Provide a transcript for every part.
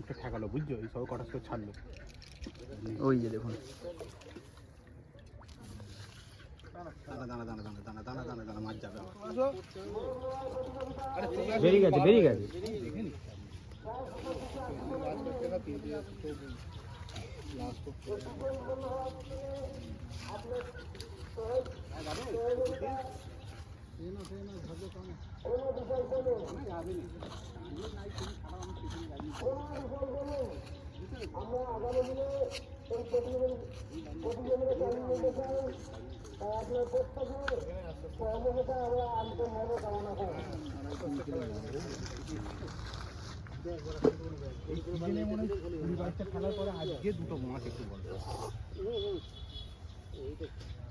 মুখটা ঠেকালো বুঝছো, এই সব কটাস করে ছাড়লো। ওই যে দেখুন দানা দানা দানা দানা দানা দানা দানা দানা মাছ যাবে আবার। বেরিয়ে গেছে বেরিয়ে গেছে। দেখে নি খেলার পরে আজকে দুটো মাছ একটু বড়।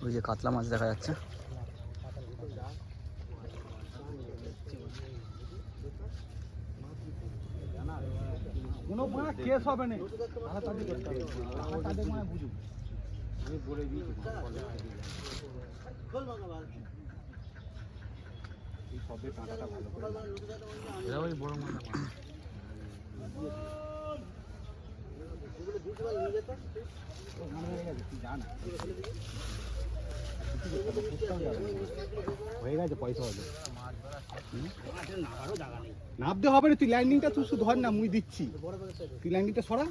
ওই যে কাতলা মাছ দেখা যাচ্ছে। কোনো মাছ কেস হবে না, তাড়াতাড়ি করতে হবে, তাদের মানে বুঝুক। আমি বলে দিয়েছি এই সবে কাঁটাটা ভালো করে এরা ওই বড় মাছ হয়ে গেছে, পয়সা হবে। নামতে হবে না, তুই ল্যান্ডিংটা তুই শুধু ধর না, মুই দিচ্ছি। তুই ল্যান্ডিংটা সরা,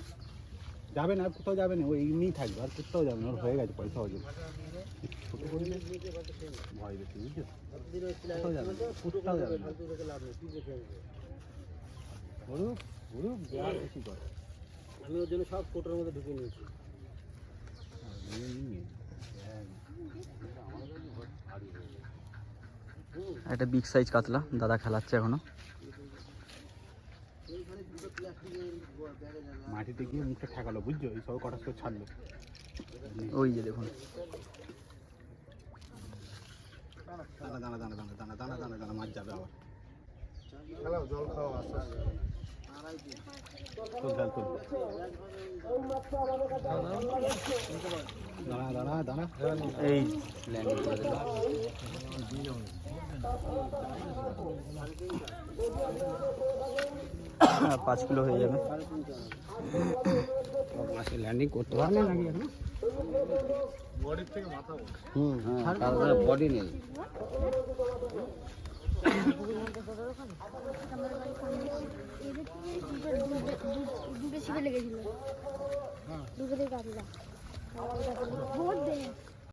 যাবে না, আর কোথাও যাবে না, ওই এমনিই থাকবে, আর কোথাও যাবে না, ওর হয়ে গেছে, পয়সা হয়ে যাবে। ছোটো করলে ভয় বেশি বুঝছো, কোথাও যাবে না, কোথাও যাবে না। ঘুরুক ঘুরুক, দেওয়ার বেশি করে। আমি ওর জন্য সব কোটোর মধ্যে ঢুকে নিয়েছি। একটা বিগ সাইজ কাতলা দাদা খেলাচ্ছে এখনো। মাটিতে গিয়ে মুখটা ঠেকালো বুঝছো, এই সব কটাস করে ছাড়লো। ওই যে দেখুন দানা দানা দানা দানা দানা দানা দানা দানা মাছ যাবে আবার। জল খাওয়া আস্তে আস্তে। তোল জাল তোল, দানা দানা দানা এই ল্যান্ডিং করে দিল। 5 কিলো হয়ে যাবে। মাসে ল্যান্ডিং করতে পারবে নাকি এখন? বডির থেকে মাথা বড়। হ্যাঁ, তার বডি নেই। দুটো ছিপে লেগেছিল, দুটো দিয়ে কাটলাম।